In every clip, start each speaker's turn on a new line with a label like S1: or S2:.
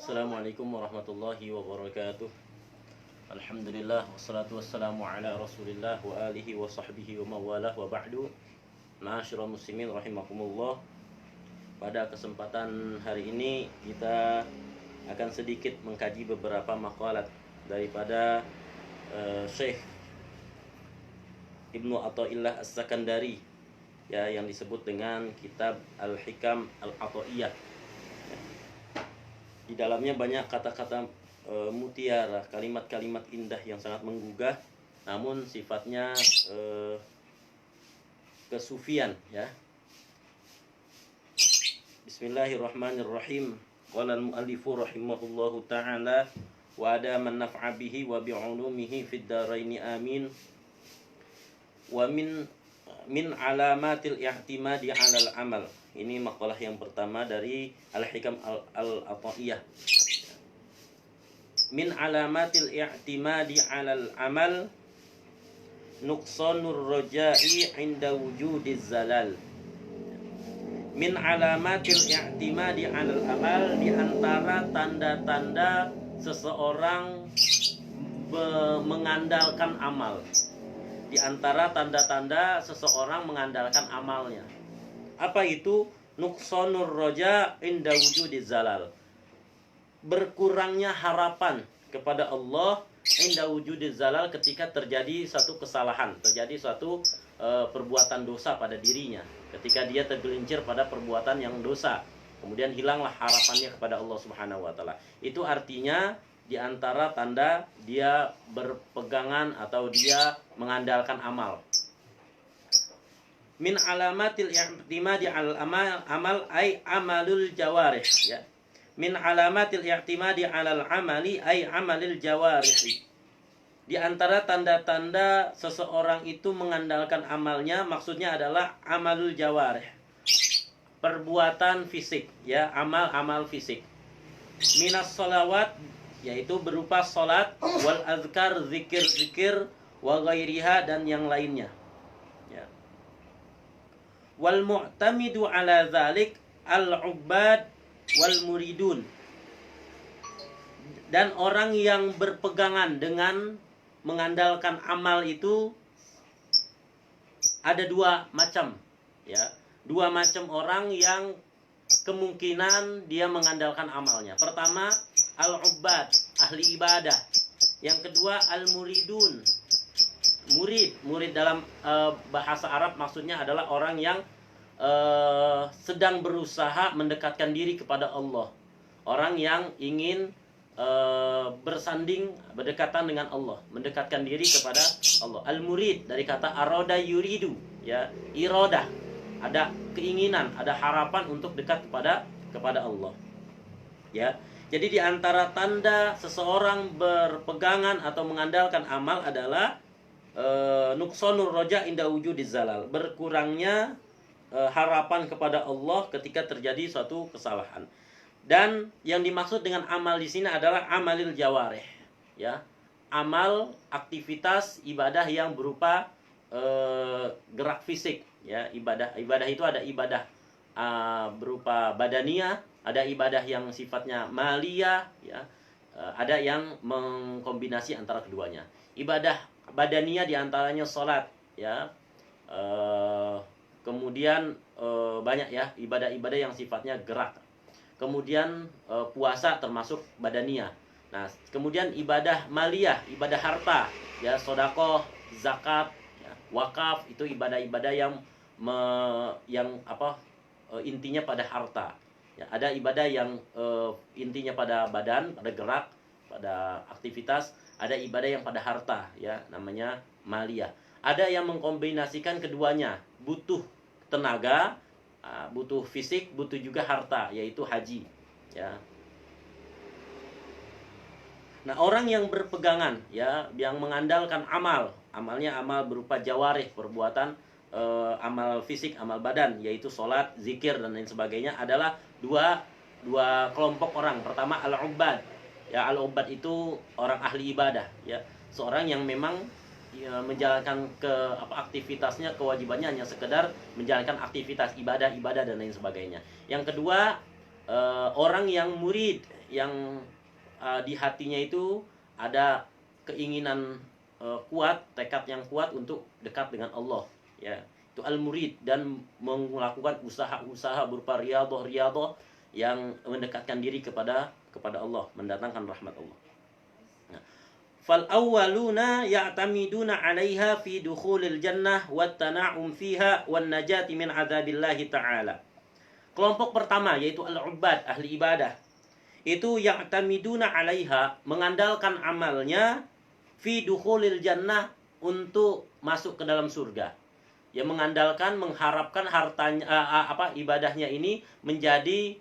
S1: Assalamualaikum warahmatullahi wabarakatuh. Alhamdulillah wassalatu wassalamu ala Rasulillah wa alihi wa sahbihi wa mawalah wa ba'du. Ma'asyiral muslimin rahimakumullah. Pada kesempatan hari ini kita akan sedikit mengkaji beberapa maqalat daripada Syekh Ibnu Athaillah As-Sakandari, ya, yang disebut dengan kitab Al-Hikam Al-Athaiyah. Di dalamnya banyak kata-kata mutiara, kalimat-kalimat indah yang sangat menggugah, namun sifatnya kesufian, ya. Bismillahirrahmanirrahim. Qala al-muallifu rahimahullahu ta'ala wa adaman naf'a bihi wa bi'ulumihi fid dharaini amin. Wa min alamatil i'timadi 'alal amal. Ini makalah yang pertama dari Al-Hikam Al-Athaiyah. Min alamatil i'timadi 'alal amal nuqsanur raja'i 'inda wujudiz zalal. Min alamatil i'timadi 'alal amal, di antara tanda-tanda seseorang mengandalkan amal. Di antara tanda-tanda seseorang mengandalkan amalnya. Apa itu? Nuqsanur roja inda wujudiz zalal. Berkurangnya harapan kepada Allah inda wujudiz zalal, ketika terjadi satu kesalahan, terjadi suatu perbuatan dosa pada dirinya. Ketika dia tergelincir pada perbuatan yang dosa, kemudian hilanglah harapannya kepada Allah Subhanahu wa taala. Itu artinya di antara tanda dia berpegangan atau dia mengandalkan amal. Min alamatil i'timadi 'alal amal ay amalul jawarih, ya. Min alamatil i'timadi 'alal amali ay amalil jawarih. Di antara tanda-tanda seseorang itu mengandalkan amalnya, maksudnya adalah amalul jawarih, perbuatan fisik, ya, amal-amal fisik. Minas sholawat, yaitu berupa salat, wal azkar, zikir-zikir, wa ghairiha, dan yang lainnya. Wal mu'tamidu ala dzalik al-ubbad wal muridun. Dan orang yang berpegangan dengan mengandalkan amal itu ada dua macam, ya. Dua macam orang yang kemungkinan dia mengandalkan amalnya. Pertama, al-ubbad, ahli ibadah. Yang kedua, al-muridun, murid dalam bahasa Arab maksudnya adalah orang yang sedang berusaha mendekatkan diri kepada Allah, orang yang ingin bersanding, berdekatan dengan Allah, mendekatkan diri kepada Allah. Al-murid dari kata aroda yuridu, ya, irodah, ada keinginan, ada harapan untuk dekat kepada Allah, ya. Jadi di antara tanda seseorang berpegangan atau mengandalkan amal adalah nuqsanur roja inda wujudiz zalal, berkurangnya harapan kepada Allah ketika terjadi suatu kesalahan. Dan yang dimaksud dengan amal di sini adalah amalil jawarih, ya, amal aktivitas ibadah yang berupa gerak fisik, ya. Ibadah itu ada ibadah berupa badaniyah, ada ibadah yang sifatnya maliyah, ya, ada yang mengkombinasi antara keduanya. Ibadah badaniyah diantaranya sholat, ya, kemudian banyak, ya, ibadah-ibadah yang sifatnya gerak. Kemudian puasa termasuk badaniyah. Nah, kemudian ibadah maliyah, ibadah harta, ya, sedekah, zakat, ya, wakaf, itu ibadah-ibadah yang intinya pada harta. Ya, ada ibadah yang intinya pada badan, pada gerak, pada aktivitas. Ada ibadah yang pada harta, ya, namanya maliyah. Ada yang mengkombinasikan keduanya, butuh tenaga, butuh fisik, butuh juga harta, yaitu haji, ya. Nah, orang yang berpegangan, ya, yang mengandalkan amalnya amal berupa jawarih, perbuatan amal fisik, amal badan, yaitu sholat, zikir, dan lain sebagainya, adalah dua kelompok orang. Pertama, al-ubbad. Ya, al-ubbad itu orang ahli ibadah, ya. Seorang yang memang, ya, menjalankan aktivitasnya, kewajibannya hanya sekedar menjalankan aktivitas ibadah dan lain sebagainya. Yang kedua, orang yang murid, yang di hatinya itu ada keinginan kuat, tekad yang kuat untuk dekat dengan Allah, ya. Itu al-murid, dan melakukan usaha-usaha berupa riyadhah yang mendekatkan diri kepada Allah, mendatangkan rahmat Allah. Nah, fal awwaluna ya'tamiduna 'alaiha fi dukhulil jannah wat tana'um fiha wan najati min 'adzabillahi ta'ala. Kelompok pertama yaitu al-ubbad, ahli ibadah. Itu ya'tamiduna 'alaiha, mengandalkan amalnya, fi dukhulil jannah, untuk masuk ke dalam surga. Ya, mengandalkan, mengharapkan hartanya ibadahnya ini menjadi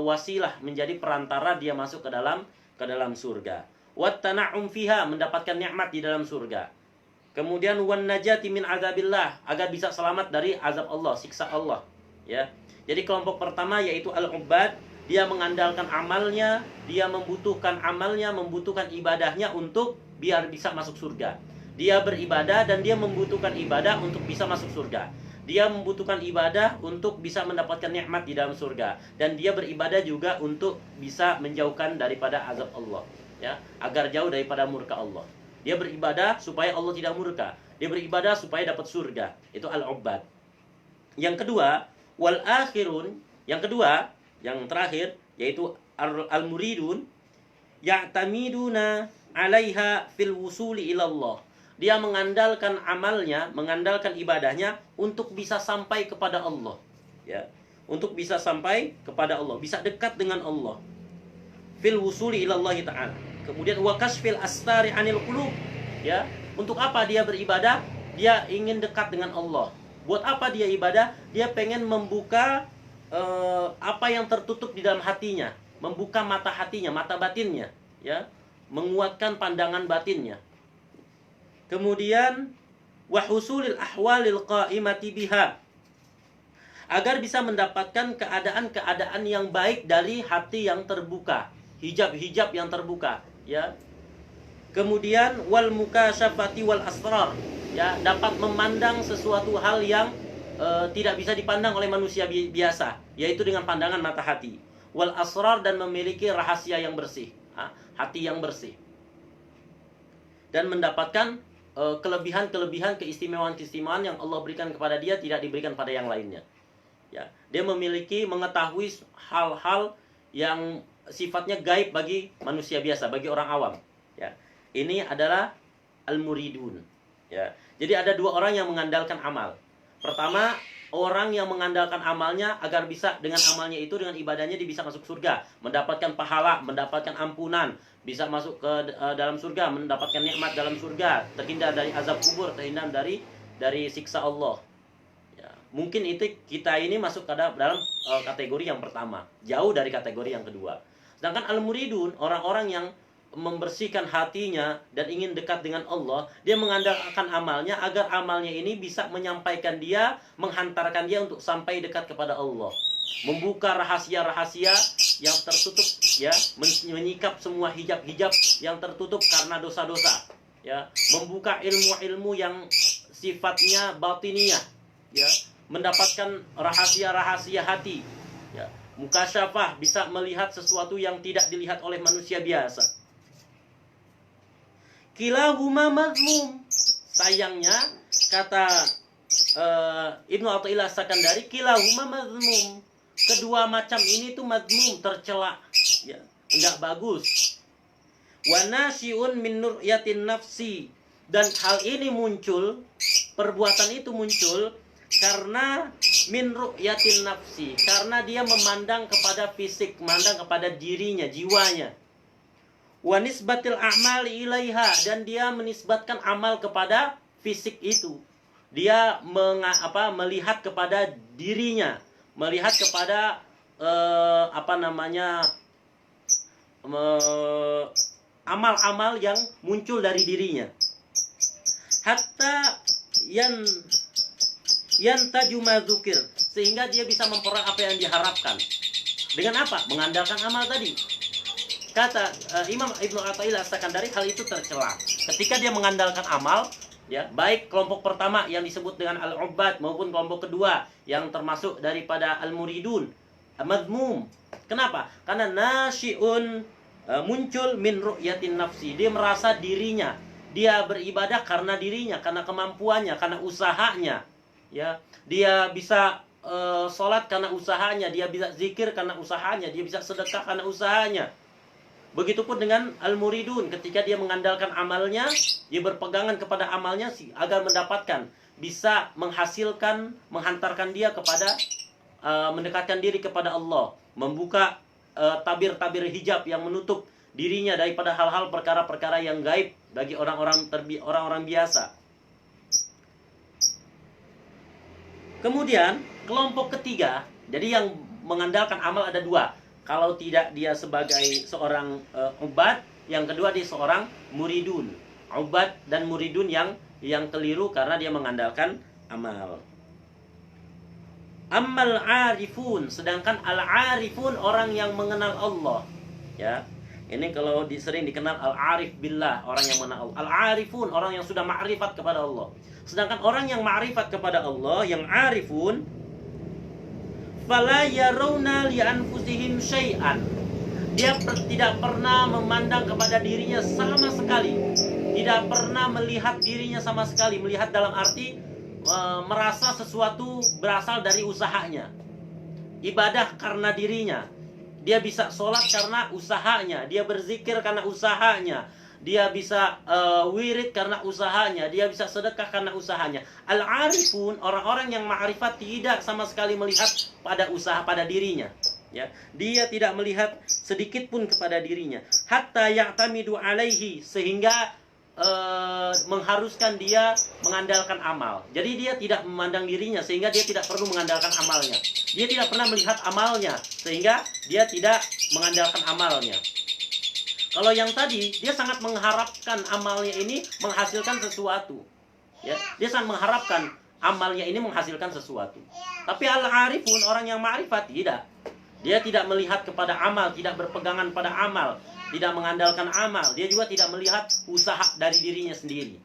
S1: wasilah, menjadi perantara dia masuk ke dalam surga. Wat tana'um fiha, mendapatkan nikmat di dalam surga. Kemudian wan najati min azabillah, agar bisa selamat dari azab Allah, siksa Allah, ya. Jadi kelompok pertama yaitu al-ubbad, dia mengandalkan amalnya, dia membutuhkan amalnya, membutuhkan ibadahnya untuk biar bisa masuk surga. Dia beribadah dan dia membutuhkan ibadah untuk bisa masuk surga. Dia membutuhkan ibadah untuk bisa mendapatkan nikmat di dalam surga, dan dia beribadah juga untuk bisa menjauhkan daripada azab Allah, ya, agar jauh daripada murka Allah. Dia beribadah supaya Allah tidak murka. Dia beribadah supaya dapat surga. Itu al-ubbad. Yang kedua, wal akhirun, yang terakhir yaitu al-muridun, ya'tamiduna 'alaiha fil wusuli ilallah. Dia mengandalkan amalnya, mengandalkan ibadahnya untuk bisa sampai kepada Allah, ya. Untuk bisa sampai kepada Allah, bisa dekat dengan Allah. Fil wusuli ilallah ta'ala. Kemudian wa kasfil astari 'anil qulub, ya. Untuk apa dia beribadah? Dia ingin dekat dengan Allah. Buat apa dia ibadah? Dia pengen membuka apa yang tertutup di dalam hatinya, membuka mata hatinya, mata batinnya, ya. Menguatkan pandangan batinnya. Kemudian wahusulil ahwalil qaimati biha, agar bisa mendapatkan keadaan-keadaan yang baik dari hati yang terbuka, hijab-hijab yang terbuka, ya. Kemudian wal mukasyafati wal asrar, ya, dapat memandang sesuatu hal yang tidak bisa dipandang oleh manusia biasa, yaitu dengan pandangan mata hati. Wal asrar, dan memiliki rahasia yang bersih, hati yang bersih, dan mendapatkan kelebihan-kelebihan, keistimewaan-keistimewaan yang Allah berikan kepada dia tidak diberikan pada yang lainnya, ya. Dia memiliki, mengetahui hal-hal yang sifatnya gaib bagi manusia biasa, bagi orang awam, ya. Ini adalah al-muridun, ya. Jadi ada dua orang yang mengandalkan amal. Pertama, orang yang mengandalkan amalnya agar bisa dengan amalnya itu, dengan ibadahnya, dia bisa masuk surga, mendapatkan pahala, mendapatkan ampunan, bisa masuk ke dalam surga, mendapatkan nikmat dalam surga, terhindar dari azab kubur, terhindar dari siksa Allah, ya. Mungkin itu kita ini masuk ke dalam kategori yang pertama, jauh dari kategori yang kedua. Sedangkan al-muridun, orang-orang yang membersihkan hatinya dan ingin dekat dengan Allah, dia mengandalkan amalnya agar amalnya ini bisa menyampaikan dia, menghantarkan dia untuk sampai dekat kepada Allah, membuka rahasia-rahasia yang tertutup, ya, menyikap semua hijab-hijab yang tertutup karena dosa-dosa, ya, membuka ilmu-ilmu yang sifatnya batiniyah, ya, mendapatkan rahasia-rahasia hati, ya, mukasyafah, bisa melihat sesuatu yang tidak dilihat oleh manusia biasa. Kilahuma mazmum. Sayangnya, kata Ibnu Athaillah Sakandari, kilahuma mazmum. Kedua macam ini tuh mazmum, tercela, ya, enggak bagus. Wa nasyi'un min nuryatin nafsi. Dan hal ini muncul, perbuatan itu muncul karena min ru'yatin nafsi, karena dia memandang kepada fisik, memandang kepada dirinya, jiwanya. Wa nisbatil a'mali ilaiha, dan dia menisbatkan amal kepada fisik itu. Dia melihat kepada dirinya, melihat kepada amal-amal yang muncul dari dirinya. Hatta yantaju ma dzukir, sehingga dia bisa memperoleh apa yang diharapkan. Dengan apa? Mengandalkan amal tadi. Kata Imam Ibnu Athaillah Sakandari, hal itu tercela ketika dia mengandalkan amal, ya, baik kelompok pertama yang disebut dengan al-ubbad maupun kelompok kedua yang termasuk daripada al-muridun, madmum, Kenapa? Karena nasyiun muncul min ru'yatin nafsi. Dia merasa dirinya, dia beribadah karena dirinya, karena kemampuannya, karena usahanya. Ya, dia bisa sholat karena usahanya, dia bisa zikir karena usahanya, dia bisa sedekah karena usahanya. Begitupun dengan al-muridun, ketika dia mengandalkan amalnya, dia berpegangan kepada amalnya agar mendapatkan, bisa menghasilkan, menghantarkan dia kepada mendekatkan diri kepada Allah, membuka tabir-tabir hijab yang menutup dirinya daripada hal-hal perkara-perkara yang gaib bagi orang-orang biasa. Kemudian kelompok ketiga, jadi yang mengandalkan amal ada dua. Kalau tidak dia sebagai seorang ubad, yang kedua dia seorang muridun. Ubad dan muridun yang keliru karena dia mengandalkan amal. Ammal arifun, sedangkan al-arifun orang yang mengenal Allah. Ya. Ini kalau sering dikenal al-arif billah, orang yang mengenal Allah. Al-arifun orang yang sudah ma'rifat kepada Allah. Sedangkan orang yang ma'rifat kepada Allah, yang arifun, fala yarawna li anfusihim syai'an. Dia tidak pernah memandang kepada dirinya sama sekali. Tidak pernah melihat dirinya sama sekali. Melihat dalam arti merasa sesuatu berasal dari usahanya. Ibadah karena dirinya. Dia bisa sholat karena usahanya. Dia berzikir karena usahanya. Dia bisa wirid karena usahanya. Dia bisa sedekah karena usahanya. Al-arifun, orang-orang yang ma'rifat tidak sama sekali melihat pada usaha pada dirinya. Ya, dia tidak melihat sedikit pun kepada dirinya. Hatta ya'tamidu alaihi, sehingga mengharuskan dia mengandalkan amal. Jadi dia tidak memandang dirinya sehingga dia tidak perlu mengandalkan amalnya. Dia tidak pernah melihat amalnya sehingga dia tidak mengandalkan amalnya. Kalau yang tadi dia sangat mengharapkan amalnya ini menghasilkan sesuatu. Ya, dia sangat mengharapkan amalnya ini menghasilkan sesuatu. Tapi al-arifun, orang yang ma'rifat, tidak. Dia tidak melihat kepada amal, tidak berpegangan pada amal, tidak mengandalkan amal. Dia juga tidak melihat usaha dari dirinya sendiri.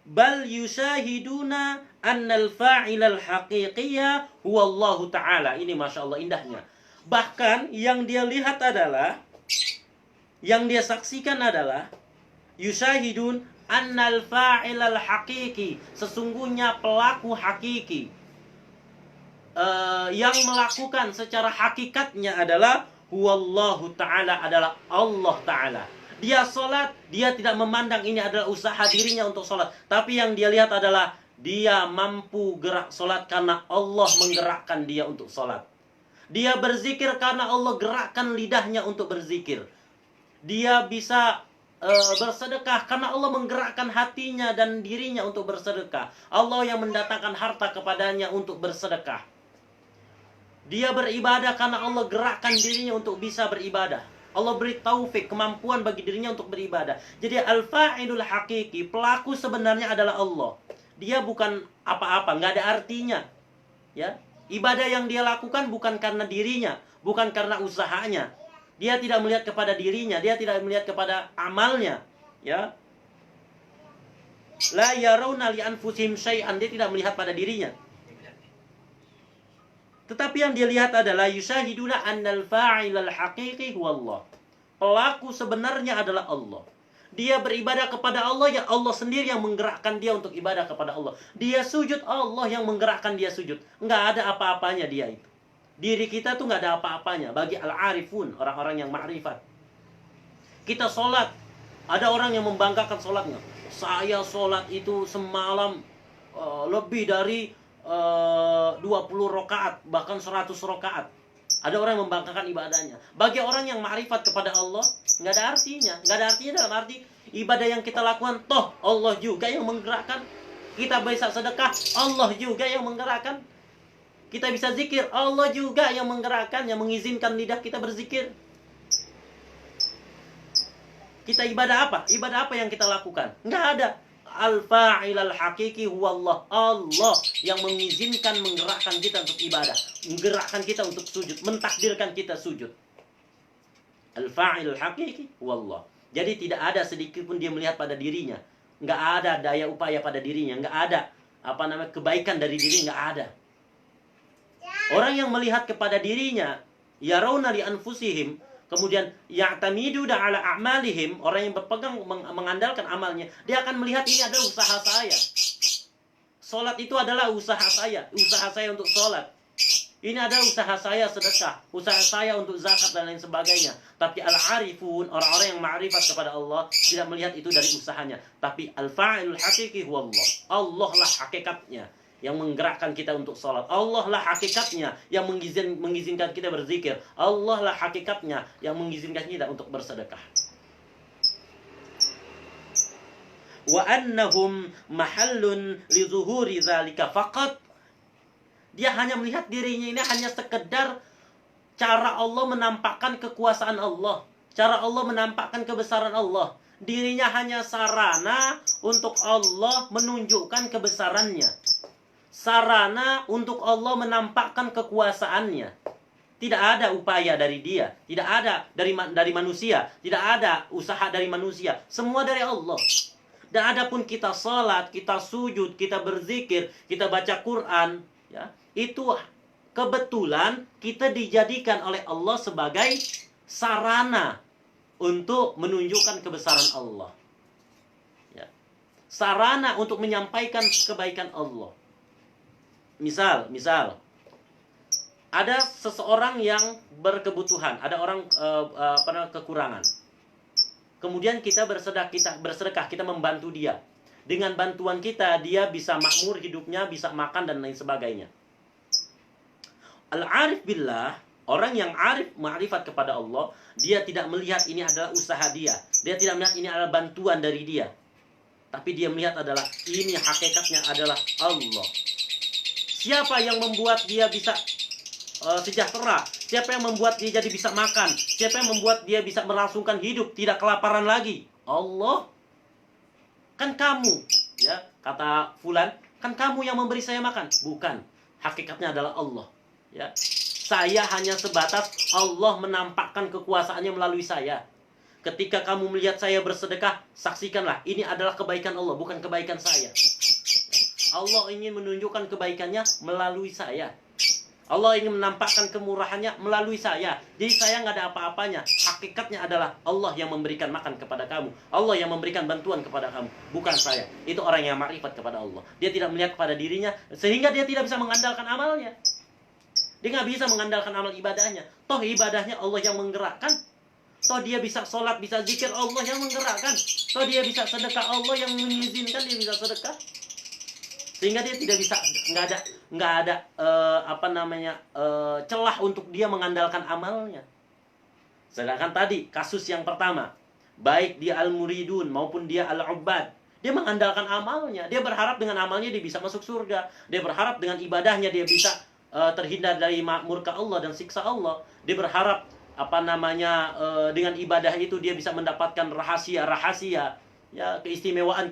S1: Bal yushahiduna annal fa'ilal haqiqiyya huwa Allah Ta'ala. Ini Masya Allah indahnya. Bahkan yang dia lihat adalah, yang dia saksikan adalah, yushahidun annal fa'ilal haqiqi, sesungguhnya pelaku hakiki, yang melakukan secara hakikatnya adalah huwallahu ta'ala, adalah Allah Ta'ala. Dia sholat, dia tidak memandang ini adalah usaha dirinya untuk sholat, tapi yang dia lihat adalah dia mampu gerak sholat karena Allah menggerakkan dia untuk sholat. Dia berzikir karena Allah gerakkan lidahnya untuk berzikir. Dia bisa bersedekah karena Allah menggerakkan hatinya dan dirinya untuk bersedekah. Allah yang mendatangkan harta kepadanya untuk bersedekah. Dia beribadah karena Allah gerakkan dirinya untuk bisa beribadah. Allah beri taufik, kemampuan bagi dirinya untuk beribadah. Jadi al-fa'ilul hakiki, pelaku sebenarnya adalah Allah. Dia bukan apa-apa, nggak ada artinya. Ya, ibadah yang dia lakukan bukan karena dirinya, bukan karena usahanya. Dia tidak melihat kepada dirinya, dia tidak melihat kepada amalnya. Ya, la yarawna li anfusihim syai'an, dia tidak melihat pada dirinya. Tetapi yang dia lihat adalah yushahiduna annal fa'ilal haqiqi huwallah. Pelaku sebenarnya adalah Allah. Dia beribadah kepada Allah, ya Allah sendiri yang menggerakkan dia untuk ibadah kepada Allah. Dia sujud, Allah yang menggerakkan dia sujud. Enggak ada apa-apanya dia itu. Diri kita tuh enggak ada apa-apanya bagi al-arifun, orang-orang yang ma'rifat. Kita sholat, ada orang yang membanggakan sholatnya. Saya sholat itu semalam lebih dari 20 rakaat, bahkan 100 rakaat. Ada orang yang membanggakan ibadahnya. Bagi orang yang ma'rifat kepada Allah, nggak ada artinya. Nggak ada artinya dalam arti ibadah yang kita lakukan, toh Allah juga yang menggerakkan. Kita bisa sedekah, Allah juga yang menggerakkan. Kita bisa zikir, Allah juga yang menggerakkan, yang mengizinkan lidah kita berzikir. Kita ibadah apa? Ibadah apa yang kita lakukan? Nggak ada. Al-fa'il al-hakiki huwallah. Allah yang mengizinkan, menggerakkan kita untuk ibadah, menggerakkan kita untuk sujud, mentakdirkan kita sujud. Al-fa'il al-hakiki huwallah. Jadi tidak ada sedikit pun dia melihat pada dirinya. Nggak ada daya upaya pada dirinya. Nggak ada kebaikan dari diri, nggak ada. Orang yang melihat kepada dirinya, yarawna li anfusihim, kemudian ya'tamidu ala a'malihim, orang yang berpegang mengandalkan amalnya, dia akan melihat ini adalah usaha saya. Salat itu adalah usaha saya untuk salat. Ini adalah usaha saya sedekah, usaha saya untuk zakat dan lain sebagainya. Tapi al-arifun, orang-orang yang ma'rifat kepada Allah, tidak melihat itu dari usahanya. Tapi al-fa'ilul hakiki huwa Allah. Allah lah hakikatnya yang menggerakkan kita untuk sholat. Allah lah hakikatnya yang mengizinkan kita berzikir. Allah lah hakikatnya yang mengizinkan kita untuk bersedekah. Wa annahum mahallun li zuhuri dzalika faqat. Dia hanya melihat dirinya ini hanya sekedar cara Allah menampakkan kekuasaan Allah, cara Allah menampakkan kebesaran Allah. Dirinya hanya sarana untuk Allah menunjukkan kebesarannya, sarana untuk Allah menampakkan kekuasaannya. Tidak ada upaya dari dia, tidak ada dari manusia, tidak ada usaha dari manusia, semua dari Allah. Dan adapun kita salat, kita sujud, kita berzikir, kita baca Quran, ya, itu kebetulan kita dijadikan oleh Allah sebagai sarana untuk menunjukkan kebesaran Allah, ya. Sarana untuk menyampaikan kebaikan Allah. Misal ada seseorang yang berkebutuhan, ada orang kekurangan. Kemudian kita bersedekah, kita membantu dia. Dengan bantuan kita, dia bisa makmur hidupnya, bisa makan dan lain sebagainya. Al-arif billah, orang yang arif ma'rifat kepada Allah, dia tidak melihat ini adalah usaha dia. Dia tidak melihat ini adalah bantuan dari dia. Tapi dia melihat adalah ini hakikatnya adalah Allah. Siapa yang membuat dia bisa sejahtera? Siapa yang membuat dia jadi bisa makan? Siapa yang membuat dia bisa melangsungkan hidup, tidak kelaparan lagi? Allah. Kan kamu, ya, kata fulan, kan kamu yang memberi saya makan. Bukan. Hakikatnya adalah Allah, ya. Saya hanya sebatas Allah menampakkan kekuasaannya melalui saya. Ketika kamu melihat saya bersedekah, saksikanlah ini adalah kebaikan Allah, bukan kebaikan saya. Allah ingin menunjukkan kebaikannya melalui saya. Allah ingin menampakkan kemurahannya melalui saya. Jadi saya nggak ada apa-apanya. Hakikatnya adalah Allah yang memberikan makan kepada kamu. Allah yang memberikan bantuan kepada kamu. Bukan saya. Itu orang yang makrifat kepada Allah. Dia tidak melihat kepada dirinya, sehingga dia tidak bisa mengandalkan amalnya. Dia nggak bisa mengandalkan amal ibadahnya. Toh ibadahnya Allah yang menggerakkan. Toh dia bisa sholat, bisa zikir, Allah yang menggerakkan. Toh dia bisa sedekah, Allah yang mengizinkan dia bisa sedekah. Sehingga dia tidak bisa, nggak ada celah untuk dia mengandalkan amalnya. Sedangkan tadi kasus yang pertama, baik dia al-muridun maupun dia al-ubbad, dia mengandalkan amalnya. Dia berharap dengan amalnya dia bisa masuk surga. Dia berharap dengan ibadahnya dia bisa terhindar dari murka Allah dan siksa Allah. Dia berharap dengan ibadah itu dia bisa mendapatkan rahasia, ya, keistimewaan,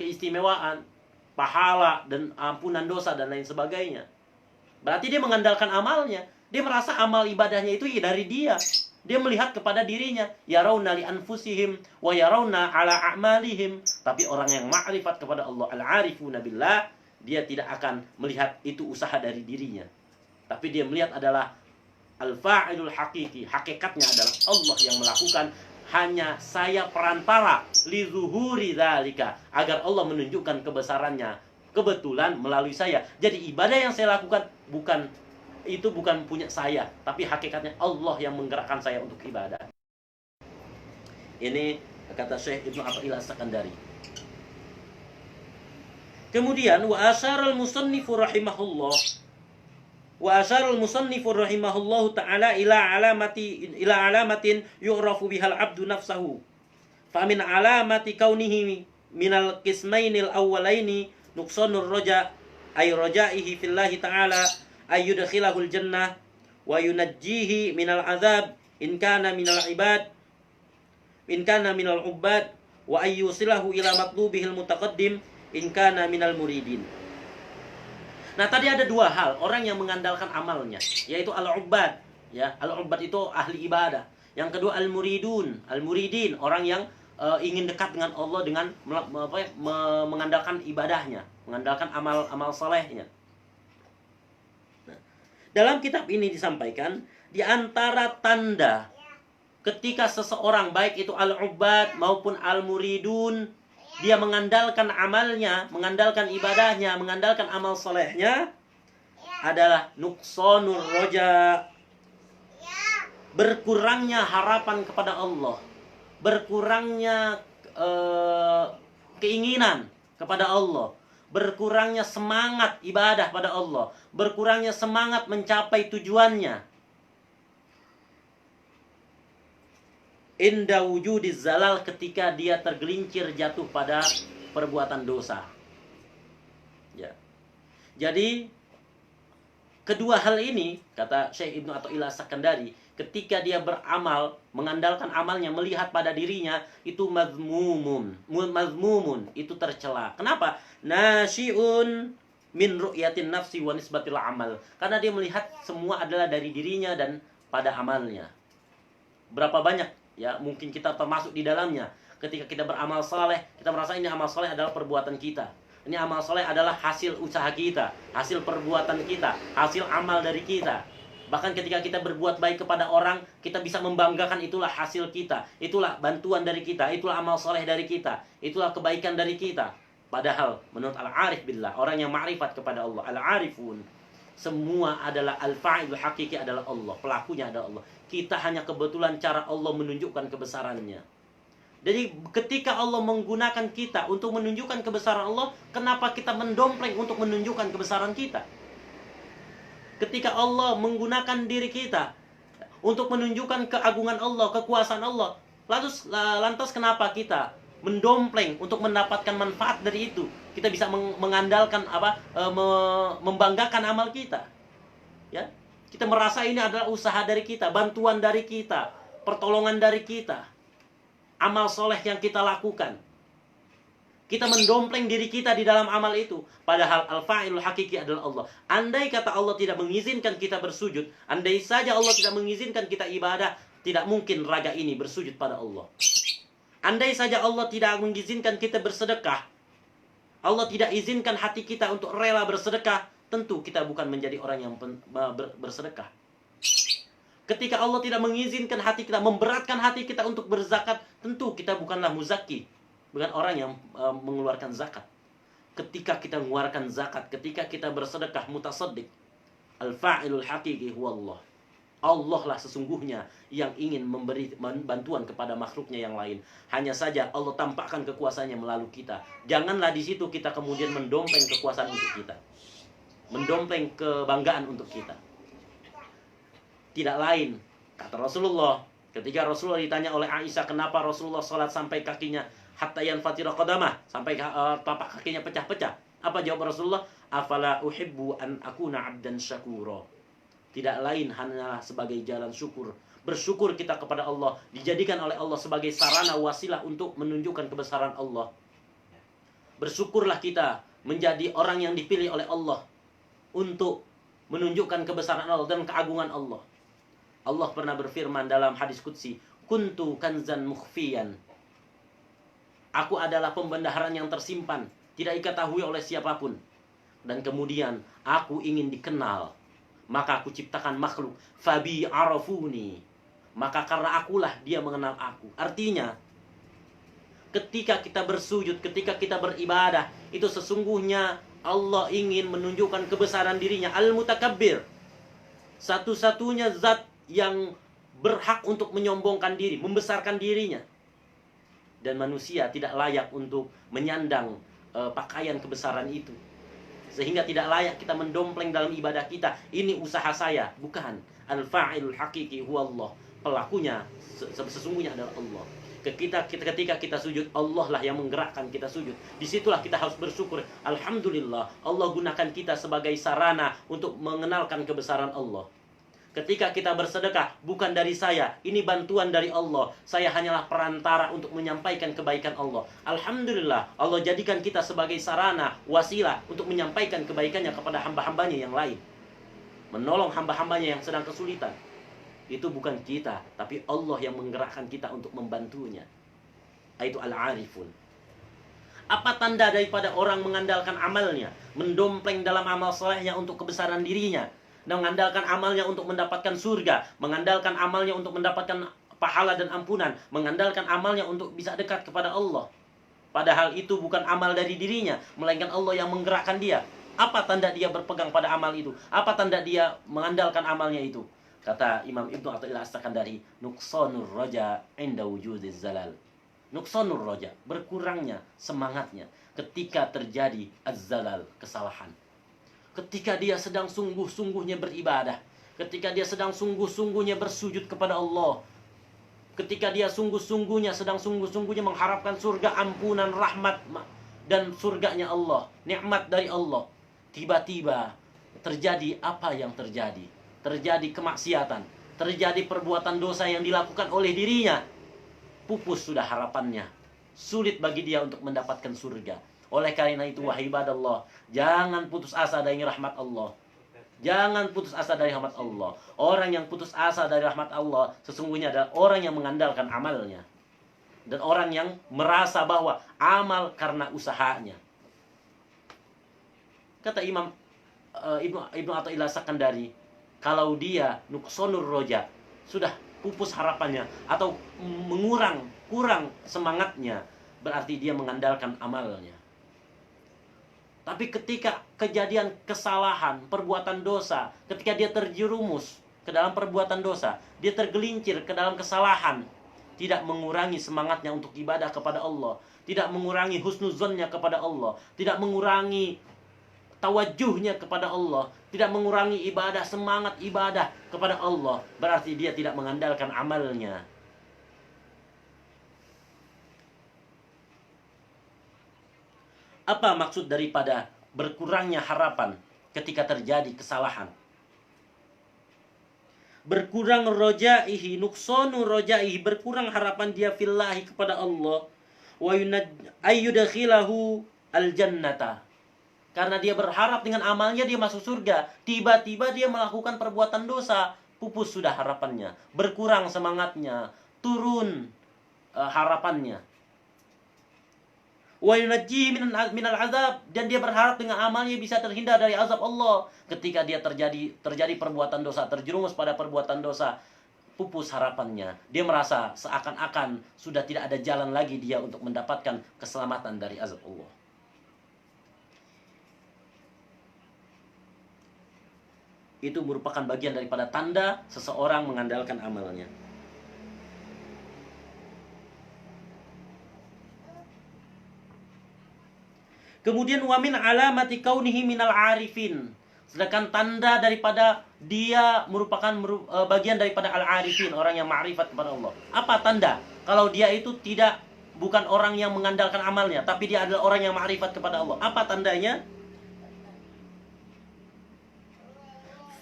S1: pahala dan ampunan dosa dan lain sebagainya. Berarti dia mengandalkan amalnya. Dia merasa amal ibadahnya itu dari dia. Dia melihat kepada dirinya, yarawna li anfusihim wa yarawna ala a'malihim. Tapi orang yang ma'rifat kepada Allah, al-arifuna billah, dia tidak akan melihat itu usaha dari dirinya. Tapi dia melihat adalah al-fa'ilul hakiki. Hakikatnya adalah Allah yang melakukan. Hanya saya perantara li zuhuri dzalika, agar Allah menunjukkan kebesarannya kebetulan melalui saya. Jadi ibadah yang saya lakukan bukan punya saya, tapi hakikatnya Allah yang menggerakkan saya untuk ibadah. Ini kata Syekh Ibnu Athaillah As-Sakandari. Kemudian wa asyaral musannifu rahimahullahu ta'ala ila alamatin yu'rafu bihal abdu nafsahu. Fa min alamati kaunihi minal qismainil awwalaini nuqsanur raja ay rajaihi fillahi ta'ala ay yudkhilahul jannah wa yunajjihi minal azab in kana minal ubbad wa ay yusilahu ila matlubihil mutaqaddim in kana minal muridin. Nah, tadi ada dua hal, orang yang mengandalkan amalnya, yaitu al-ubbad, ya. Al-ubbad itu ahli ibadah. Yang kedua al-muridin, orang yang ingin dekat dengan Allah dengan mengandalkan ibadahnya, mengandalkan amal salehnya. Nah, Dalam kitab ini disampaikan, di antara tanda ketika seseorang, baik itu al-ubad maupun al-muridun, dia mengandalkan amalnya, mengandalkan ibadahnya, mengandalkan amal solehnya, adalah nuqsanur roja, berkurangnya harapan kepada Allah, berkurangnya keinginan kepada Allah, berkurangnya semangat ibadah pada Allah, berkurangnya semangat mencapai tujuannya. Inda wujudiz zalal, ketika dia tergelincir jatuh pada perbuatan dosa. Ya. Jadi kedua hal ini, kata Syekh Ibnu Athaillah As-Sakandari, ketika dia beramal, mengandalkan amalnya, melihat pada dirinya, itu mazmumun, itu tercela. Kenapa? Nasyi'un min ru'yatin nafsi wa nisbatil amal. Karena dia melihat semua adalah dari dirinya dan pada amalnya. Berapa banyak ya mungkin kita termasuk di dalamnya. Ketika kita beramal saleh, kita merasa ini amal saleh adalah perbuatan kita. Ini amal soleh adalah hasil usaha kita, hasil perbuatan kita, hasil amal dari kita. Bahkan ketika kita berbuat baik kepada orang, kita bisa membanggakan itulah hasil kita, itulah bantuan dari kita, itulah amal soleh dari kita, itulah kebaikan dari kita. Padahal menurut al-arif billah, orang yang ma'rifat kepada Allah, al-arifun, semua adalah al-fa'ilul hakiki adalah Allah, pelakunya adalah Allah. Kita hanya kebetulan cara Allah menunjukkan kebesarannya. Jadi ketika Allah menggunakan kita untuk menunjukkan kebesaran Allah, kenapa kita mendompleng untuk menunjukkan kebesaran kita? Ketika Allah menggunakan diri kita untuk menunjukkan keagungan Allah, kekuasaan Allah, lantas kenapa kita mendompleng untuk mendapatkan manfaat dari itu? Kita bisa mengandalkan membanggakan amal kita. Ya, kita merasa ini adalah usaha dari kita, bantuan dari kita, pertolongan dari kita. Amal soleh yang kita lakukan, kita mendompleng diri kita di dalam amal itu. Padahal al-fa'ilul hakiki adalah Allah. Andai kata Allah tidak mengizinkan kita bersujud, andai saja Allah tidak mengizinkan kita ibadah, tidak mungkin raga ini bersujud pada Allah. Andai saja Allah tidak mengizinkan kita bersedekah, Allah tidak izinkan hati kita untuk rela bersedekah, tentu kita bukan menjadi orang yang bersedekah. Ketika Allah tidak mengizinkan hati kita, memberatkan hati kita untuk berzakat, tentu kita bukanlah muzaki, bukan orang yang mengeluarkan zakat. Ketika kita mengeluarkan zakat, ketika kita bersedekah, mutasaddiq, al-fa'ilul haqiqi huwa Allah. Allah lah sesungguhnya yang ingin memberi bantuan kepada makhluknya yang lain. Hanya saja Allah tampakkan kekuasaannya melalui kita. Janganlah di situ kita kemudian mendompleng kekuasaan untuk kita, mendompleng kebanggaan untuk kita. Tidak lain, kata Rasulullah, ketika Rasulullah ditanya oleh Aisyah, kenapa Rasulullah sholat sampai kakinya hatta yanfatira qadamah, sampai tapak kakinya pecah-pecah. Apa jawab Rasulullah? Afala uhibbu an akuna abdan syakura. Tidak lain hanyalah sebagai jalan syukur. Bersyukur kita kepada Allah, dijadikan oleh Allah sebagai sarana wasilah untuk menunjukkan kebesaran Allah. Bersyukurlah kita menjadi orang yang dipilih oleh Allah untuk menunjukkan kebesaran Allah dan keagungan Allah. Allah pernah berfirman dalam hadis qudsi, kuntu kanzan mukhfiyan. Aku adalah pembendaharaan yang tersimpan, tidak diketahui oleh siapapun. Dan kemudian aku ingin dikenal, maka aku ciptakan makhluk, fabi arafuni. Maka karena akulah dia mengenal aku. Artinya, ketika kita bersujud, ketika kita beribadah, itu sesungguhnya Allah ingin menunjukkan kebesaran dirinya, al-mutakabbir. Satu-satunya zat yang berhak untuk menyombongkan diri, membesarkan dirinya. Dan manusia tidak layak untuk menyandang pakaian kebesaran itu. Sehingga tidak layak kita mendompleng dalam ibadah kita, ini usaha saya. Bukan. Al-fa'ilul haqiqi huwa Allah. Pelakunya sesungguhnya adalah Allah. Ketika kita sujud, Allah lah yang menggerakkan kita sujud. Disitulah kita harus bersyukur. Alhamdulillah, Allah gunakan kita sebagai sarana untuk mengenalkan kebesaran Allah. Ketika kita bersedekah, bukan dari saya, ini bantuan dari Allah. Saya hanyalah perantara untuk menyampaikan kebaikan Allah. Alhamdulillah, Allah jadikan kita sebagai sarana, wasilah untuk menyampaikan kebaikannya kepada hamba-hambanya yang lain. Menolong hamba-hambanya yang sedang kesulitan. Itu bukan kita, tapi Allah yang menggerakkan kita untuk membantunya. Itu al-arifun. Apa tanda daripada orang mengandalkan amalnya, mendompleng dalam amal solehnya untuk kebesaran dirinya? mengandalkan amalnya untuk mendapatkan surga, mengandalkan amalnya untuk mendapatkan pahala dan ampunan, mengandalkan amalnya untuk bisa dekat kepada Allah. Padahal itu bukan amal dari dirinya, melainkan Allah yang menggerakkan dia. Apa tanda dia berpegang pada amal itu? Apa tanda dia mengandalkan amalnya itu? Kata Imam Ibnu Athaillah As-Sakandari, nuqsanur raja inda wujudiz zalal. Nuqsanur raja, berkurangnya semangatnya ketika terjadi az-zalal, kesalahan. Ketika dia sedang sungguh-sungguhnya beribadah, ketika dia sedang sungguh-sungguhnya bersujud kepada Allah, ketika dia sedang sungguh-sungguhnya mengharapkan surga, ampunan, rahmat dan surganya Allah, nikmat dari Allah, tiba-tiba terjadi apa yang terjadi? Terjadi kemaksiatan, terjadi perbuatan dosa yang dilakukan oleh dirinya. Pupus sudah harapannya, sulit bagi dia untuk mendapatkan surga. Oleh karena itu, wahai ibadallah, jangan putus asa dari rahmat Allah. Jangan putus asa dari rahmat Allah. Orang yang putus asa dari rahmat Allah sesungguhnya adalah orang yang mengandalkan amalnya, dan orang yang merasa bahwa amal karena usahanya. Kata Imam Ibnu Athaillah Sakandari, kalau dia nuqsanur roja, sudah pupus harapannya atau kurang semangatnya, berarti dia mengandalkan amalnya. Tapi ketika kejadian kesalahan, perbuatan dosa, ketika dia terjerumus ke dalam perbuatan dosa, dia tergelincir ke dalam kesalahan, tidak mengurangi semangatnya untuk ibadah kepada Allah, tidak mengurangi husnuzonnya kepada Allah, tidak mengurangi tawajuhnya kepada Allah, tidak mengurangi ibadah, semangat ibadah kepada Allah, berarti dia tidak mengandalkan amalnya. Apa maksud daripada berkurangnya harapan ketika terjadi kesalahan? Berkurang rojaihi, nuqsanu rojaihi, berkurang harapan dia fillahi kepada Allah, wa ayyudakhilahu al-jannata, karena dia berharap dengan amalnya dia masuk surga. Tiba-tiba dia melakukan perbuatan dosa, pupus sudah harapannya, berkurang semangatnya, turun harapannya. Wa yunajji minal azab, dan dia berharap dengan amalnya bisa terhindar dari azab Allah. Ketika dia terjadi perbuatan dosa, terjerumus pada perbuatan dosa, pupus harapannya. Dia merasa seakan-akan sudah tidak ada jalan lagi dia untuk mendapatkan keselamatan dari azab Allah. Itu merupakan bagian daripada tanda seseorang mengandalkan amalnya. Kemudian wa min alamati kaunihi minal arifin. Sedangkan tanda daripada dia merupakan bagian daripada al-arifin, orang yang ma'rifat kepada Allah. Apa tanda? Kalau dia itu bukan orang yang mengandalkan amalnya, tapi dia adalah orang yang ma'rifat kepada Allah. Apa tandanya?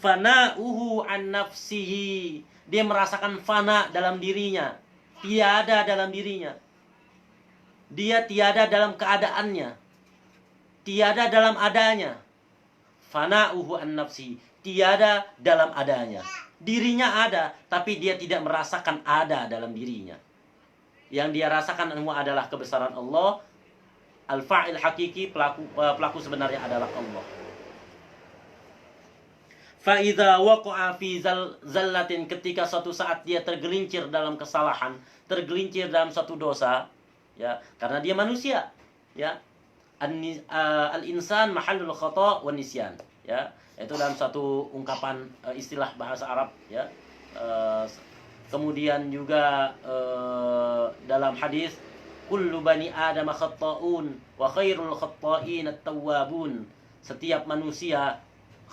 S1: Fana'uhu an nafsihi. Dia merasakan fana dalam dirinya, tiada dalam dirinya. Dia tiada dalam keadaannya, tiada dalam adanya. Fana'uhu an nafsihi, tiada dalam adanya. Dirinya ada, tapi dia tidak merasakan ada dalam dirinya. Yang dia rasakan semua adalah kebesaran Allah. Al-fa'il hakiki, pelaku sebenarnya adalah Allah. Fa'idha waqa'a fi zallatin, ketika suatu saat dia tergelincir dalam kesalahan, tergelincir dalam suatu dosa, ya, karena dia manusia, ya. Al-insan mahallul khata' wan nisyan, ya. Itu dalam satu ungkapan istilah bahasa Arab, ya. Kemudian juga dalam hadis, kullu bani adam khata'un wa khairul khata'in at-tawwabun. Setiap manusia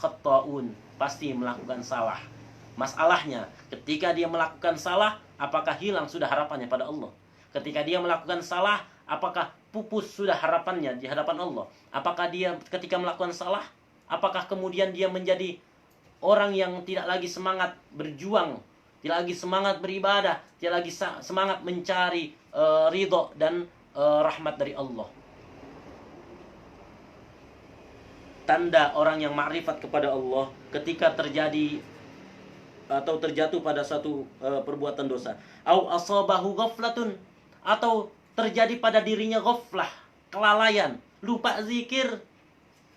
S1: khata'un, pasti melakukan salah. Masalahnya, ketika dia melakukan salah, apakah hilang sudah harapannya pada Allah? Ketika dia melakukan salah, apakah pupus sudah harapannya di hadapan Allah? Apakah dia ketika melakukan salah, apakah kemudian dia menjadi orang yang tidak lagi semangat berjuang, tidak lagi semangat beribadah, tidak lagi semangat mencari ridho dan rahmat dari Allah? Tanda orang yang ma'rifat kepada Allah ketika terjadi atau terjatuh pada satu perbuatan dosa, au asabahu ghaflatun, atau terjadi pada dirinya ghaflah, kelalaian, lupa zikir,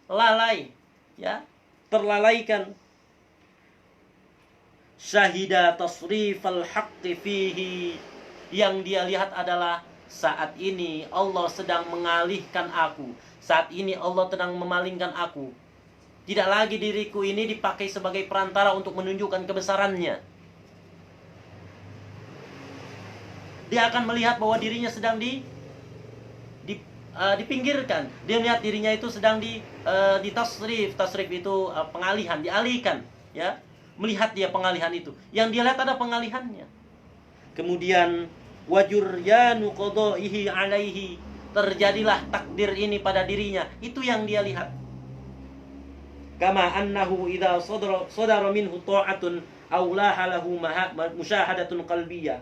S1: lalai, ya, terlalaikan. syahida tasrifal haqqi fihi. Yang dia lihat adalah saat ini Allah sedang mengalihkan aku. Saat ini Allah sedang memalingkan aku. Tidak lagi diriku ini dipakai sebagai perantara untuk menunjukkan kebesarannya. Dia akan melihat bahwa dirinya sedang dipinggirkan. Dia melihat dirinya itu sedang ditasrif. Tasrif itu pengalihan, dialihkan, ya. Melihat dia pengalihan itu. Yang dia lihat ada pengalihannya. Kemudian wajuryanu qadaihi alaihi, terjadilah takdir ini pada dirinya. Itu yang dia lihat. Kama annahu idza sadara minhu ta'atun aw lahalahu musyahadatun qalbiyah.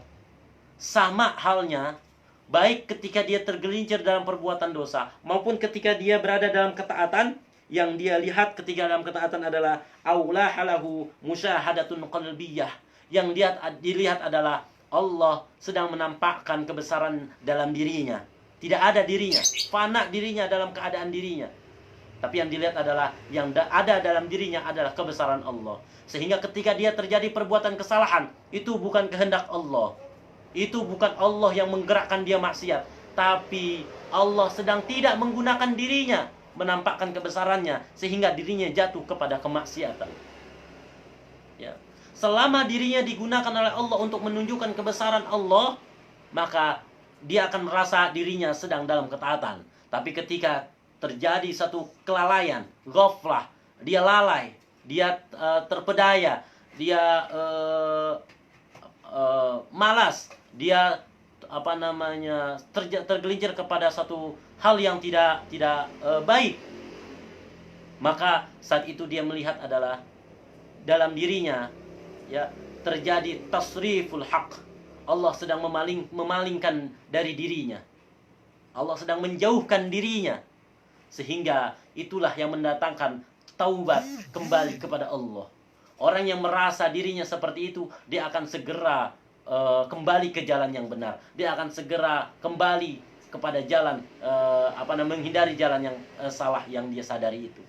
S1: Sama halnya, baik ketika dia tergelincir dalam perbuatan dosa, maupun ketika dia berada dalam ketaatan, yang dia lihat ketika dalam ketaatan adalah aulahalahu musyahadatun qalbiyah. Yang dilihat adalah Allah sedang menampakkan kebesaran dalam dirinya. Tidak ada dirinya, fana dirinya dalam keadaan dirinya. Tapi yang dilihat adalah yang ada dalam dirinya adalah kebesaran Allah. Sehingga ketika dia terjadi perbuatan kesalahan, itu bukan kehendak Allah. Itu bukan Allah yang menggerakkan dia maksiat, tapi Allah sedang tidak menggunakan dirinya menampakkan kebesarannya sehingga dirinya jatuh kepada kemaksiatan. Ya. Selama dirinya digunakan oleh Allah untuk menunjukkan kebesaran Allah, maka dia akan merasa dirinya sedang dalam ketaatan. Tapi ketika terjadi satu kelalaian, ghaflah, dia lalai, dia terpedaya, dia malas, dia tergelincir kepada satu hal yang tidak baik, maka saat itu dia melihat adalah dalam dirinya, ya, terjadi tasriful haq. Allah sedang memalingkan dari dirinya. Allah sedang menjauhkan dirinya, sehingga itulah yang mendatangkan taubat kembali kepada Allah. Orang yang merasa dirinya seperti itu, dia akan segera kembali ke jalan yang benar. Dia akan segera kembali kepada jalan menghindari jalan yang salah yang dia sadari itu.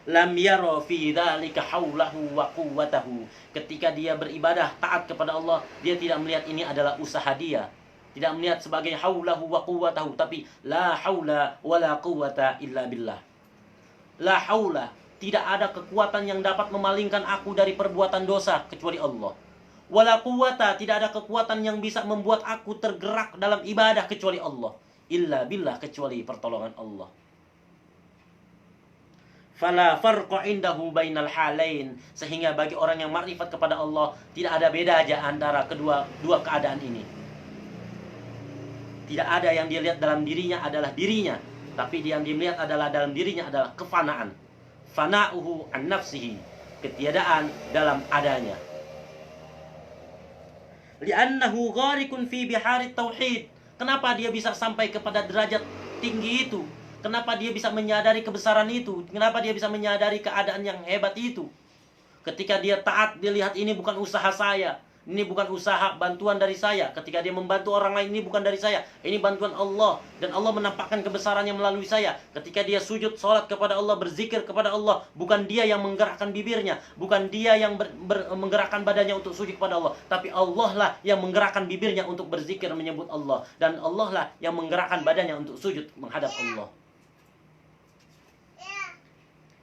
S1: Lam yara fi dzalika haulahu wa quwwatahu. Ketika dia beribadah taat kepada Allah, dia tidak melihat ini adalah usaha dia. Tidak melihat sebagai haulahu wa quwwatahu, tapi la haula wala quwwata illa billah. La haula, tidak ada kekuatan yang dapat memalingkan aku dari perbuatan dosa kecuali Allah. Wala quwwata, tidak ada kekuatan yang bisa membuat aku tergerak dalam ibadah kecuali Allah. Illa billah, kecuali pertolongan Allah. Fala farqa indahu bainal halain, sehingga bagi orang yang makrifat kepada Allah tidak ada beda aja antara dua keadaan ini. Tidak ada yang dia lihat dalam dirinya adalah dirinya, tapi yang dia lihat adalah dalam dirinya adalah kefanaan. Fana'uhu an nafsihi, ketiadaan dalam adanya. Li'annahu gharikun fi biharit tauhid. Kenapa dia bisa sampai kepada derajat tinggi itu? Kenapa dia bisa menyadari kebesaran itu? Kenapa dia bisa menyadari keadaan yang hebat itu? Ketika dia taat, dia lihat ini bukan usaha saya, ini bukan usaha bantuan dari saya. Ketika dia membantu orang lain, ini bukan dari saya, ini bantuan Allah. Dan Allah menampakkan kebesarannya melalui saya. Ketika dia sujud, sholat kepada Allah, berzikir kepada Allah, bukan dia yang menggerakkan bibirnya, bukan dia yang menggerakkan badannya untuk sujud kepada Allah, tapi Allah lah yang menggerakkan bibirnya untuk berzikir menyebut Allah. Dan Allah lah yang menggerakkan badannya untuk sujud menghadap Allah.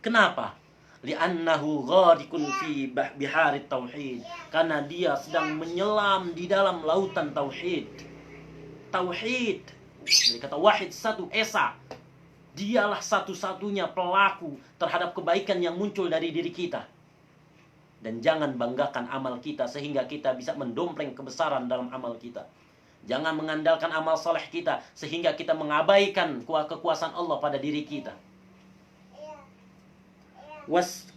S1: Kenapa? Li'annahu ghadikun fi biharit tauhid. Karena dia sedang menyelam di dalam lautan tauhid. Tauhid. Dari kata wahid, satu, esa. Dialah satu-satunya pelaku terhadap kebaikan yang muncul dari diri kita. Dan jangan banggakan amal kita sehingga kita bisa mendompleng kebesaran dalam amal kita. Jangan mengandalkan amal soleh kita sehingga kita mengabaikan kekuasaan Allah pada diri kita.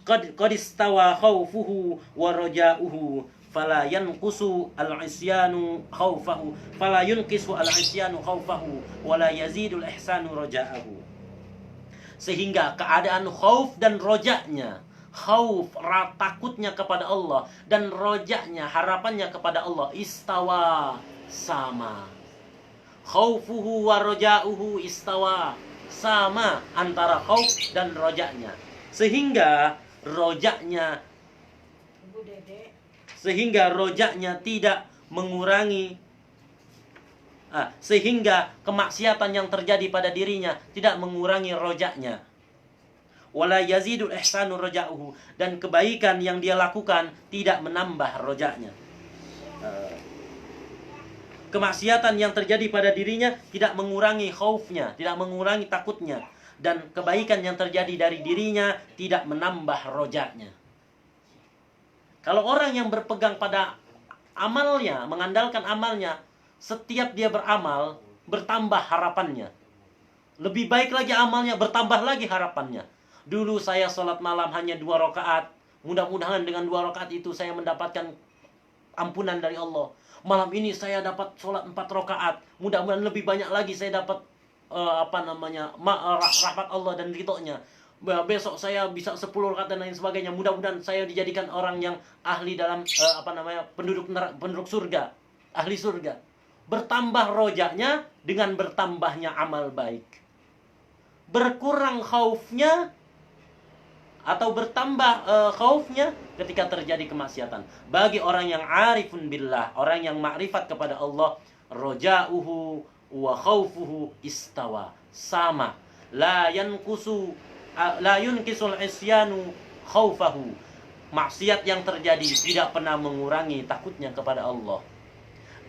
S1: Qad istawa khawfuhu wa raja'uhu fala yanqusu al-isyanu khawfahu fala yunqisu al-isyanu khawfahu wa la yazidu al-ihsanu raja'ahu. Sehingga keadaan khauf dan roja'nya, khauf takutnya kepada Allah dan roja'nya harapannya kepada Allah, istawa, sama. Khaufuhu wa raja'uhu istawa, sama antara khauf dan roja'nya. Sehingga rojaknya sehingga rojaknya tidak mengurangi, sehingga kemaksiatan yang terjadi pada dirinya tidak mengurangi rojaknya. Wala yazidul ihsanu roja'uhu, dan kebaikan yang dia lakukan tidak menambah rojaknya. Kemaksiatan yang terjadi pada dirinya tidak mengurangi khaufnya, tidak mengurangi takutnya, dan kebaikan yang terjadi dari dirinya tidak menambah rojaknya. Kalau orang yang berpegang pada amalnya, mengandalkan amalnya, setiap dia beramal bertambah harapannya. Lebih baik lagi amalnya, bertambah lagi harapannya. Dulu saya sholat malam hanya 2 rakaat. Mudah-mudahan dengan 2 rakaat itu saya mendapatkan ampunan dari Allah. Malam ini saya dapat sholat 4 rakaat. Mudah-mudahan lebih banyak lagi saya dapat rahmat Allah dan ridhonya. Besok saya bisa 10 rakaat dan lain sebagainya. Mudah-mudahan saya dijadikan orang yang ahli dalam penduduk surga, ahli surga. Bertambah rojaknya dengan bertambahnya amal baik. Berkurang khaufnya atau bertambah khaufnya ketika terjadi kemaksiatan. Bagi orang yang arifun billah, orang yang ma'rifat kepada Allah, roja'uhu wa khaufuhu istawa, sama. La yunkisul isyanu khaufahu. Maksiat yang terjadi tidak pernah mengurangi takutnya kepada Allah.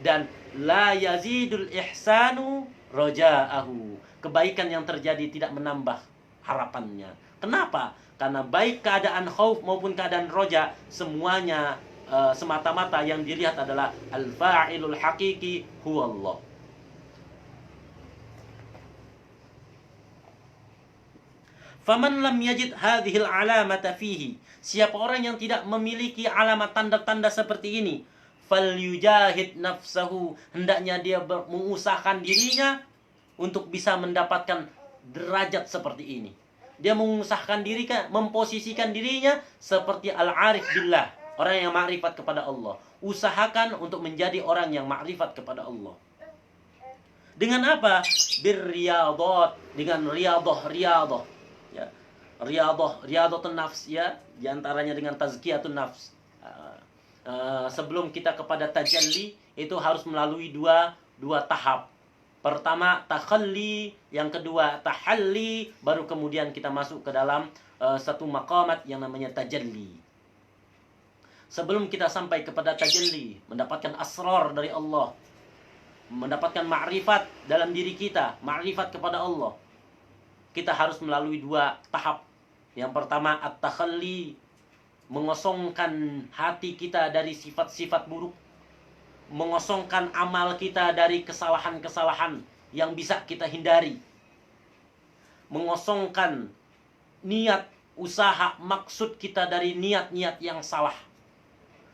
S1: Dan la yazidul ihsanu roja'ahu. Kebaikan yang terjadi tidak menambah harapannya. Kenapa? Karena baik keadaan khauf maupun keadaan roja, semuanya semata-mata yang dilihat adalah al-fa'ilul haqiqi huwallah. Faman lam yajid hadhil alamata fihi, siapa orang yang tidak memiliki alamat tanda-tanda seperti ini, falyujahid nafsahu, hendaknya dia mengusahakan dirinya untuk bisa mendapatkan derajat seperti ini. Dia mengusahakan diri, memposisikan dirinya seperti al-arif billah, orang yang ma'rifat kepada Allah. Usahakan untuk menjadi orang yang ma'rifat kepada Allah. Dengan apa? Birriyadhat, dengan riyadah. Ya. Riyadatun nafs, ya, di antaranya dengan tazkiyatun nafs. Sebelum kita kepada tajalli itu harus melalui dua tahap. Pertama takhalli, yang kedua tahalli, baru kemudian kita masuk ke dalam satu maqamat yang namanya tajalli. Sebelum kita sampai kepada tajalli, mendapatkan asrar dari Allah, mendapatkan ma'rifat dalam diri kita, ma'rifat kepada Allah, kita harus melalui 2 tahap. Yang pertama at-takhalli, mengosongkan hati kita dari sifat-sifat buruk, mengosongkan amal kita dari kesalahan-kesalahan yang bisa kita hindari, mengosongkan niat, usaha, maksud kita dari niat-niat yang salah,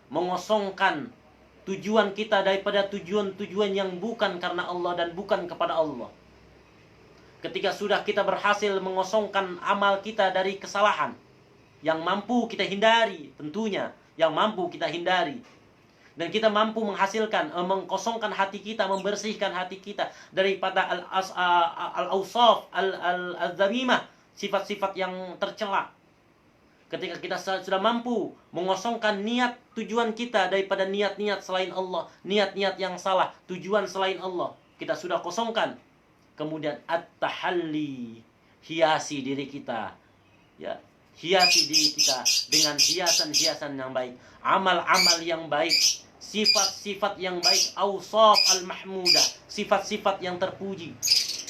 S1: mengosongkan tujuan kita daripada tujuan-tujuan yang bukan karena Allah dan bukan kepada Allah. Ketika sudah kita berhasil mengosongkan amal kita dari kesalahan yang mampu kita hindari, tentunya yang mampu kita hindari, dan kita mampu menghasilkan, mengkosongkan hati kita, membersihkan hati kita daripada al-awsaf, al-zamimah, sifat-sifat yang tercela. Ketika kita sudah mampu mengosongkan niat, tujuan kita daripada niat-niat selain Allah, niat-niat yang salah, tujuan selain Allah, kita sudah kosongkan. Kemudian at-tahalli, hiasi diri kita, ya, hiasi diri kita dengan hiasan-hiasan yang baik, amal-amal yang baik, sifat-sifat yang baik, awsaf al-mahmudah, sifat-sifat yang terpuji.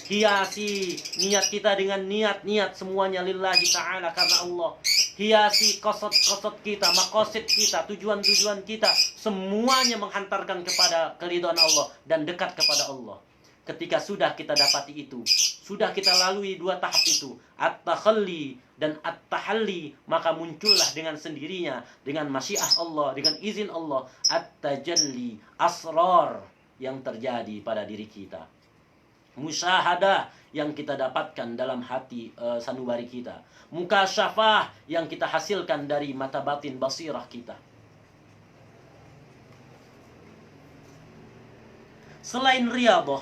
S1: Hiasi niat kita dengan niat-niat semuanya lillahi ta'ala, karena Allah. Hiasi qasad kita, maqasid kita, tujuan-tujuan kita, semuanya menghantarkan kepada keridhaan Allah dan dekat kepada Allah. Ketika sudah kita dapati itu, sudah kita lalui 2 tahap itu, at-takhalli dan at-tahalli, maka muncullah dengan sendirinya, dengan masyiah Allah, dengan izin Allah, at-tajalli, asrar yang terjadi pada diri kita. Musyahadah yang kita dapatkan dalam hati sanubari kita. Mukasyafah yang kita hasilkan dari mata batin basirah kita. Selain riyadhah,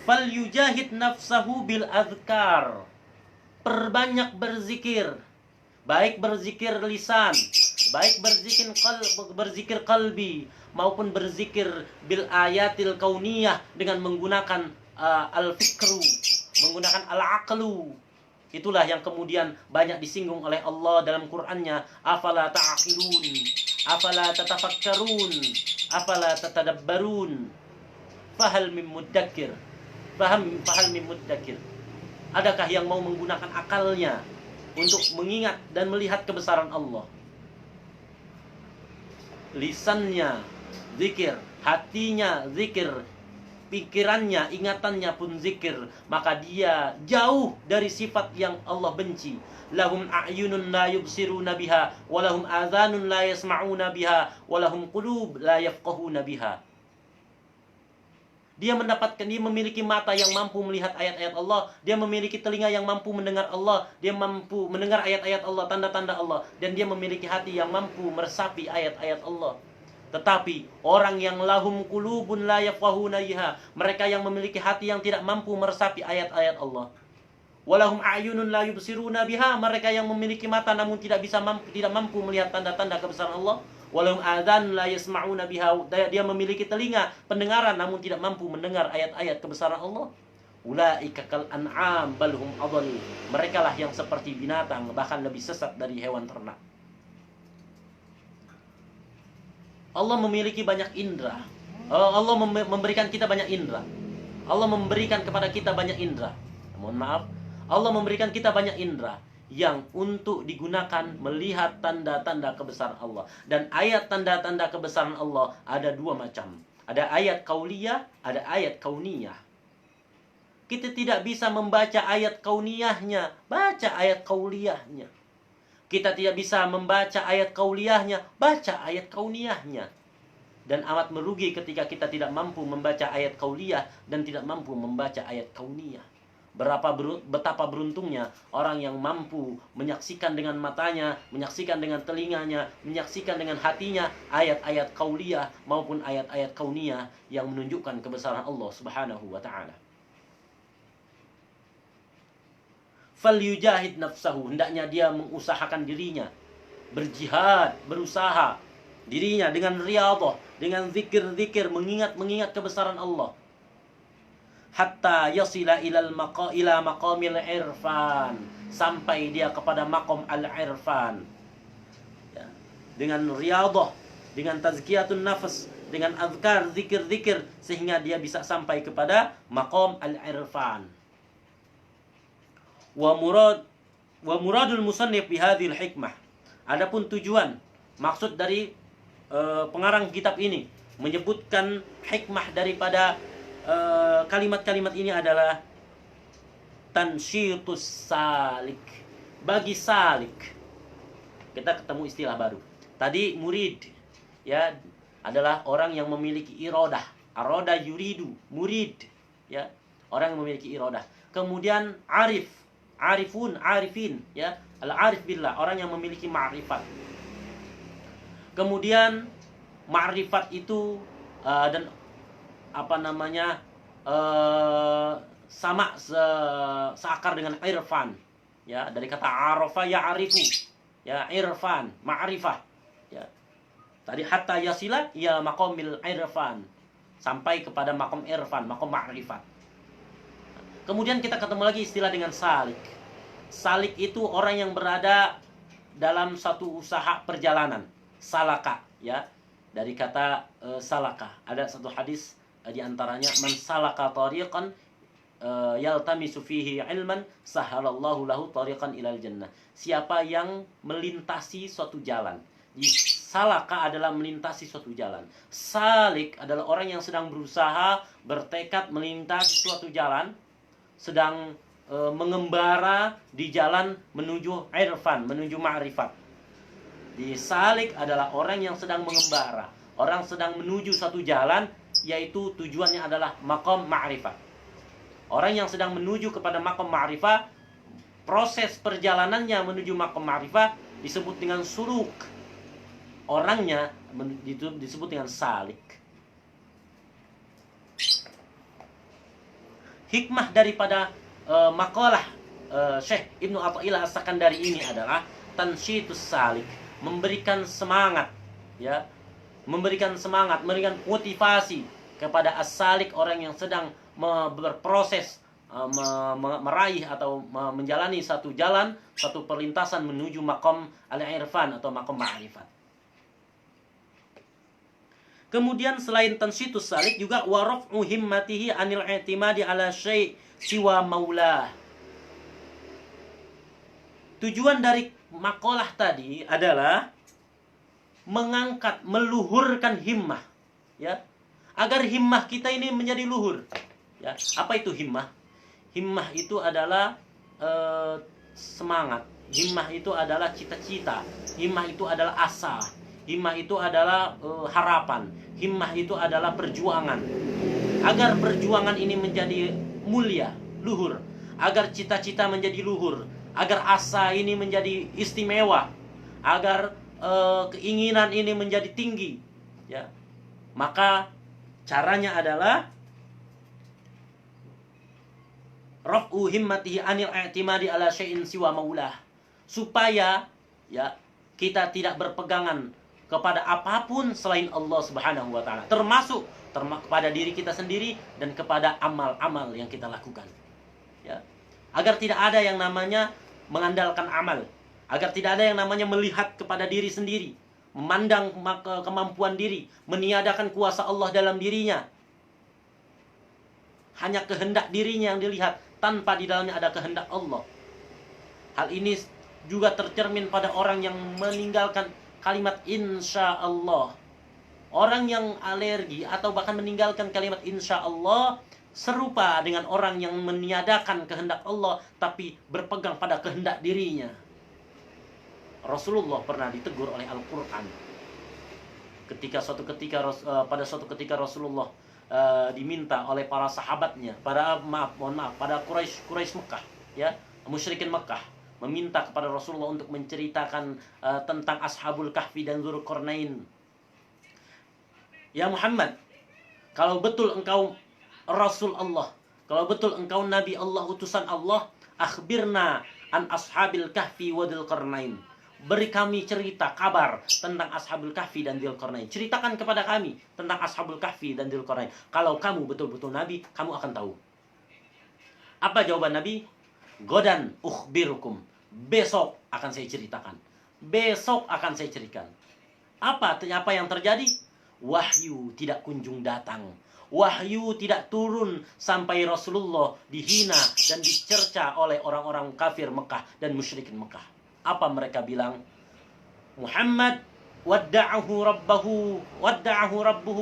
S1: fal yujahid nafsahu bil azkar. Perbanyak berzikir, baik berzikir lisan, baik berzikir qalbi maupun berzikir bil ayatil kauniyah dengan menggunakan al-fikru, menggunakan al-aqlu. Itulah yang kemudian banyak disinggung oleh Allah dalam Qur'annya, afala ta'qilun, afala tatafakkarun, afala tatadabbarun, fahal mim muddakir, fahal mim muddakir. Adakah yang mau menggunakan akalnya untuk mengingat dan melihat kebesaran Allah? Lisannya zikir, hatinya zikir, pikirannya, ingatannya pun zikir, maka dia jauh dari sifat yang Allah benci. Lahum a'yunun la yubsiruna biha, walahum adhanun la yasma'una biha, walahum qulub la yafqahuna biha. Dia memiliki mata yang mampu melihat ayat-ayat Allah, dia memiliki telinga yang mampu mendengar Allah, dia mampu mendengar ayat-ayat Allah, tanda-tanda Allah, dan dia memiliki hati yang mampu meresapi ayat-ayat Allah. Tetapi orang yang lahum qulubun la yafqahuna biha, mereka yang memiliki hati yang tidak mampu meresapi ayat-ayat Allah. Walahum a'yunun la yubsiruna biha, mereka yang memiliki mata namun tidak mampu melihat tanda-tanda kebesaran Allah. Walahum adhan la yasma'una biha, dia memiliki telinga pendengaran namun tidak mampu mendengar ayat-ayat kebesaran Allah. Ulaika kal an'am bal hum adall, merekalah yang seperti binatang, bahkan lebih sesat dari hewan ternak. Allah memiliki banyak indera. Allah memberikan kita banyak indera. Allah memberikan kepada kita banyak indera. Mohon maaf, Allah memberikan kita banyak indera yang untuk digunakan melihat tanda-tanda kebesaran Allah. Dan ayat tanda-tanda kebesaran Allah ada dua macam. Ada ayat kauliyah, ada ayat kauniyah. Kita tidak bisa membaca ayat kauniyahnya, baca ayat kauliyahnya. Kita tidak bisa membaca ayat kauliyahnya, baca ayat kauniyahnya. Dan amat merugi ketika kita tidak mampu membaca ayat kauliyah dan tidak mampu membaca ayat kauniyah. Betapa beruntungnya orang yang mampu menyaksikan dengan matanya, menyaksikan dengan telinganya, menyaksikan dengan hatinya ayat-ayat kauliyah maupun ayat-ayat kauniyah yang menunjukkan kebesaran Allah Subhanahu wa taala. Falyujahid nafsahu, hendaknya dia mengusahakan dirinya, berjihad, berusaha dirinya dengan riyadhah, dengan zikir-zikir, mengingat kebesaran Allah. Hatta yasila ila maqamil irfan, sampai dia kepada maqam al-irfan. Ya. Dengan riyadhah, dengan tazkiyatun nafs, dengan azkar, zikir-zikir, sehingga dia bisa sampai kepada maqam al-irfan. Wa muradul musannif bihadhil hikmah. Adapun tujuan, maksud dari pengarang kitab ini menyebutkan hikmah daripada kalimat-kalimat ini adalah tansyitus salik, bagi salik. Kita ketemu istilah baru. Tadi murid ya adalah orang yang memiliki iradah, arada yuridu, murid ya, orang yang memiliki iradah. Kemudian arifin ya, al-arif billah, orang yang memiliki ma'rifat. Kemudian ma'rifat itu dan sama seakar dengan irfan ya, dari kata arafa ya'rifu ya, irfan ma'rifah ya. Tadi hatta yasila ya maqamil irfan, sampai kepada maqam irfan, maqam ma'rifat. Kemudian kita ketemu lagi istilah dengan salik. Salik itu orang yang berada dalam satu usaha perjalanan, salaka ya, dari kata salaka. Ada satu hadis di antaranya, man salaka tariqan yaltamisu fihi ilman sahalallahu lahu tariqan ilal jannah. Siapa yang melintasi suatu jalan. Jadi salaka adalah melintasi suatu jalan. Salik adalah orang yang sedang berusaha, bertekad melintasi suatu jalan, sedang mengembara di jalan menuju irfan, menuju ma'rifat. Di salik adalah orang yang sedang mengembara, orang sedang menuju satu jalan, yaitu tujuannya adalah maqam ma'rifat. Orang yang sedang menuju kepada maqam ma'rifat, proses perjalanannya menuju maqam ma'rifat disebut dengan suluk. Orangnya disebut dengan salik. Hikmah daripada makalah Syekh Ibnu Athaillah As-Sakandari ini adalah tansyitus salik, memberikan semangat, ya, memberikan semangat, memberikan motivasi kepada as-salik, orang yang sedang berproses meraih atau menjalani satu jalan, satu perlintasan menuju maqam al-irfan atau maqam ma'rifat. Kemudian selain tansyitus salik juga waraf'u himmatihi anil i'timadi ala syai' siwa maulah. Tujuan dari makalah tadi adalah mengangkat, meluhurkan himmah, ya, agar himmah kita ini menjadi luhur. Ya, apa itu himmah? Himmah itu adalah semangat. Himmah itu adalah cita-cita. Himmah itu adalah asa. Himmah itu adalah harapan. Himmah itu adalah perjuangan. Agar perjuangan ini menjadi mulia, luhur. Agar cita-cita menjadi luhur. Agar asa ini menjadi istimewa. Agar keinginan ini menjadi tinggi. Ya. Maka caranya adalah raf'u himmatihi anil i'timadi ala syai'in siwa maulah. Supaya, ya, kita tidak berpegangan kepada apapun selain Allah Subhanahu wa taala, termasuk kepada diri kita sendiri dan kepada amal-amal yang kita lakukan. Ya. Agar tidak ada yang namanya mengandalkan amal, agar tidak ada yang namanya melihat kepada diri sendiri, memandang kemampuan diri, meniadakan kuasa Allah dalam dirinya. Hanya kehendak dirinya yang dilihat tanpa di dalamnya ada kehendak Allah. Hal ini juga tercermin pada orang yang meninggalkan kalimat insya Allah. Orang yang alergi atau bahkan meninggalkan kalimat insya Allah serupa dengan orang yang meniadakan kehendak Allah tapi berpegang pada kehendak dirinya. Rasulullah pernah ditegur oleh Al-Quran. Pada suatu ketika Rasulullah diminta oleh para sahabatnya, pada Quraisy Mekah, ya, musyrikin Mekah, meminta kepada Rasulullah untuk menceritakan tentang Ashabul Kahfi dan Dzulqarnain. Ya Muhammad, kalau betul engkau Rasul Allah, kalau betul engkau Nabi Allah, utusan Allah, akhbirna an Ashabil Kahfi wa Dzulqarnain. Beri kami cerita, kabar tentang Ashabul Kahfi dan Dzulqarnain. Ceritakan kepada kami tentang Ashabul Kahfi dan Dzulqarnain. Kalau kamu betul-betul Nabi, kamu akan tahu. Apa jawaban Nabi? Godan ukhbirukum. Besok akan saya ceritakan. Besok akan saya ceritakan. Apa yang terjadi? Wahyu tidak kunjung datang. Wahyu tidak turun sampai Rasulullah dihina dan dicerca oleh orang-orang kafir Mekah dan musyrikin Mekah. Apa mereka bilang? Muhammad wadda'ahu rabbuhu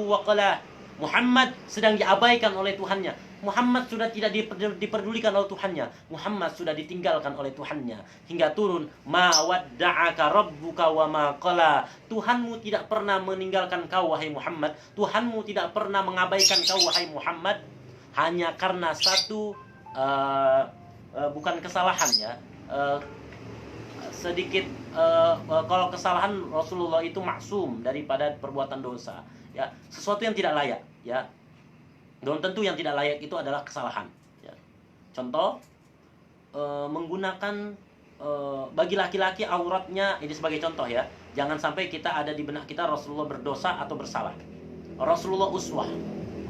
S1: wa qalah. Muhammad sedang diabaikan oleh Tuhannya. Muhammad sudah tidak diperdulikan oleh Tuhannya. Muhammad sudah ditinggalkan oleh Tuhannya. Hingga turun, ma wadda'aka rabbuka wa ma qala. Tuhanmu tidak pernah meninggalkan kau, wahai Muhammad. Tuhanmu tidak pernah mengabaikan kau, wahai Muhammad. Hanya karena satu bukan kesalahan, ya, sedikit kalau kesalahan Rasulullah itu maksum daripada perbuatan dosa, ya, sesuatu yang tidak layak, ya. Dan tentu yang tidak layak itu adalah kesalahan, ya. Contoh, menggunakan bagi laki-laki auratnya, ini sebagai contoh, ya. Jangan sampai kita ada di benak kita Rasulullah berdosa atau bersalah. Rasulullah uswah.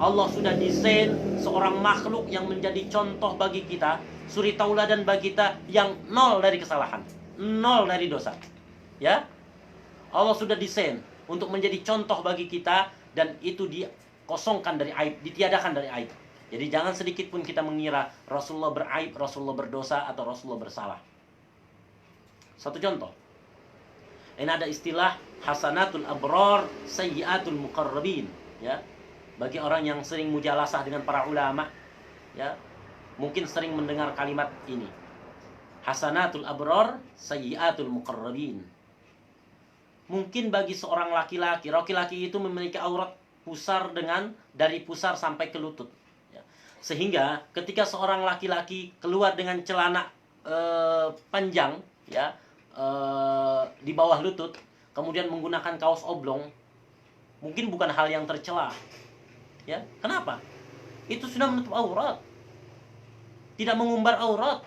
S1: Allah sudah desain seorang makhluk yang menjadi contoh bagi kita, suri tauladan bagi kita, yang nol dari kesalahan, nol dari dosa, ya. Allah sudah desain untuk menjadi contoh bagi kita, dan itu dikosongkan dari aib, ditiadakan dari aib. Jadi jangan sedikit pun kita mengira Rasulullah beraib, Rasulullah berdosa, atau Rasulullah bersalah. Satu contoh, ini ada istilah hasanatul abrar sayyiatul muqarrabin, ya. Bagi orang yang sering mujalasah dengan para ulama, ya, mungkin sering mendengar kalimat ini. Hasanatul abrar sayyiatul muqarrabin. Mungkin bagi seorang laki-laki itu memiliki aurat pusar dari pusar sampai ke lutut, ya. Sehingga ketika seorang laki-laki keluar dengan celana panjang, ya, di bawah lutut, kemudian menggunakan kaos oblong, mungkin bukan hal yang tercela, ya. Kenapa? Itu sudah menutup aurat, tidak mengumbar aurat.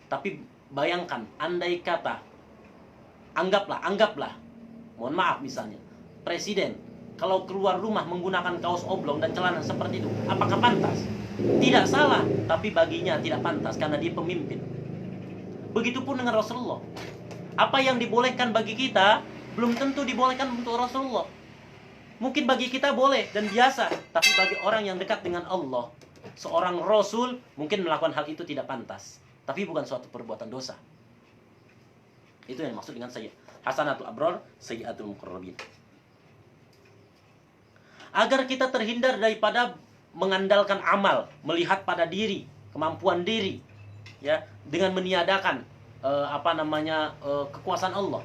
S1: Tapi bayangkan, andai kata Anggaplah, mohon maaf misalnya, presiden kalau keluar rumah menggunakan kaos oblong dan celana seperti itu, apakah pantas? Tidak salah, tapi baginya tidak pantas karena dia pemimpin. Begitupun dengan Rasulullah. Apa yang dibolehkan bagi kita belum tentu dibolehkan untuk Rasulullah. Mungkin bagi kita boleh dan biasa, tapi bagi orang yang dekat dengan Allah, seorang Rasul mungkin melakukan hal itu tidak pantas, tapi bukan suatu perbuatan dosa. Itu yang maksud dengan hasanatul abrar, sayyiatul muqarrabin. Agar kita terhindar daripada mengandalkan amal, melihat pada diri, kemampuan diri, ya, dengan meniadakan kekuasaan Allah.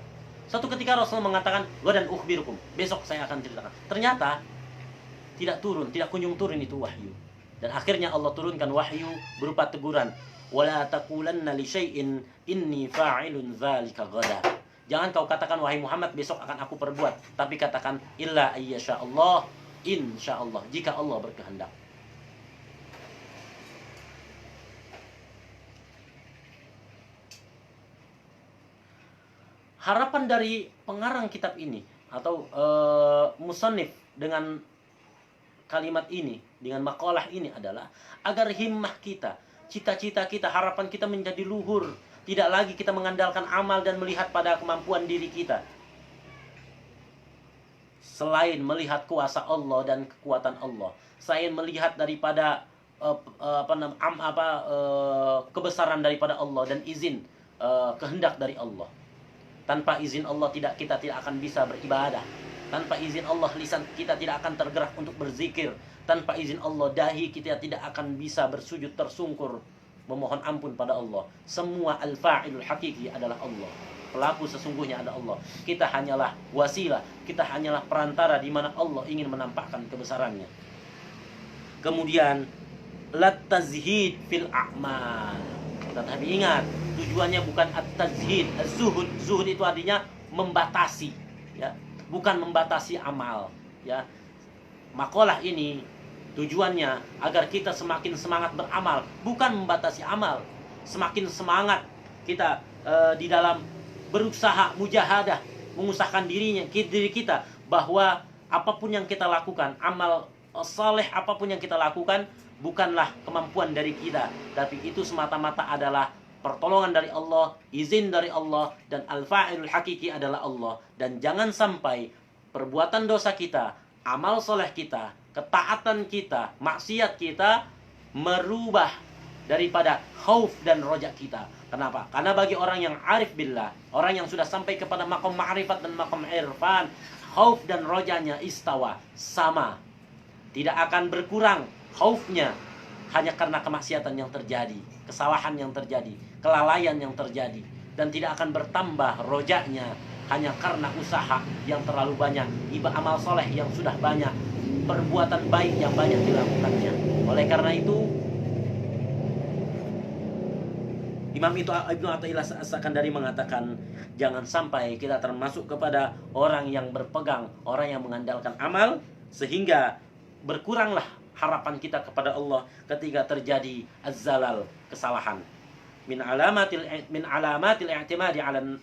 S1: Suatu ketika Rasul mengatakan, "Wadan ukhbirukum," besok saya akan ceritakan. Ternyata tidak kunjung turun itu wahyu. Dan akhirnya Allah turunkan wahyu berupa teguran, "Wala taqulanna li syai'in inni fa'ilun dzalika ghadan." Jangan kau katakan wahai Muhammad besok akan aku perbuat, tapi katakan illa ayyasha Allah, insyaallah, jika Allah berkehendak. Harapan dari pengarang kitab ini atau musannif dengan kalimat ini, dengan makalah ini adalah agar himmah kita, cita-cita kita, harapan kita menjadi luhur. Tidak lagi kita mengandalkan amal dan melihat pada kemampuan diri kita. Selain melihat kuasa Allah dan kekuatan Allah, selain melihat daripada kebesaran daripada Allah dan izin kehendak dari Allah. Tanpa izin Allah kita tidak akan bisa beribadah. Tanpa izin Allah lisan kita tidak akan tergerak untuk berzikir. Tanpa izin Allah dahi kita tidak akan bisa bersujud tersungkur memohon ampun pada Allah. Semua al-fa'ilul hakiki adalah Allah. Pelaku sesungguhnya adalah Allah. Kita hanyalah wasilah, kita hanyalah perantara di mana Allah ingin menampakkan kebesarannya. Kemudian lat-tazhid fil a'mal. Tetapi ingat, tujuannya bukan at-tazhid, az-zuhud. Zuhud itu artinya membatasi, ya, bukan membatasi amal, ya. Makalah ini tujuannya agar kita semakin semangat beramal, bukan membatasi amal. Semakin semangat kita di dalam berusaha mujahadah, mengusahakan diri kita bahwa apapun yang kita lakukan, amal saleh apapun yang kita lakukan bukanlah kemampuan dari kita, tapi itu semata-mata adalah pertolongan dari Allah, izin dari Allah, dan al-fa'ilul hakiki adalah Allah. Dan jangan sampai perbuatan dosa kita, amal soleh kita, ketaatan kita, maksiat kita merubah daripada khauf dan roja kita. Kenapa? Karena bagi orang yang arif billah, orang yang sudah sampai kepada maqam ma'rifat dan maqam irfan, khauf dan rojanya istawa, sama. Tidak akan berkurang khaufnya hanya karena kemaksiatan yang terjadi, kesalahan yang terjadi, kelalaian yang terjadi, dan tidak akan bertambah rojanya hanya karena usaha yang terlalu banyak, ibadah amal soleh yang sudah banyak, perbuatan baik yang banyak dilakukannya. Oleh karena itu, Imam Ibnu Athaillah As-Sakandari mengatakan, jangan sampai kita termasuk kepada orang yang berpegang, orang yang mengandalkan amal, sehingga berkuranglah harapan kita kepada Allah ketika terjadi az-zalal, kesalahan. Min alamatil i'timadi 'alal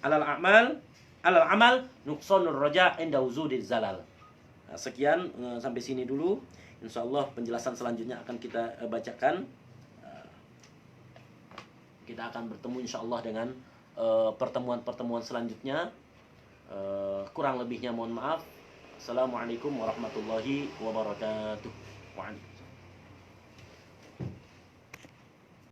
S1: amal nuqsanur raja' inda wujudiz zalal. Nah, sekian sampai sini dulu. Insyaallah penjelasan selanjutnya akan kita bacakan. Kita akan bertemu insyaallah dengan pertemuan-pertemuan selanjutnya. Kurang lebihnya mohon maaf. Assalamualaikum warahmatullahi wabarakatuh. Wa'alaikum.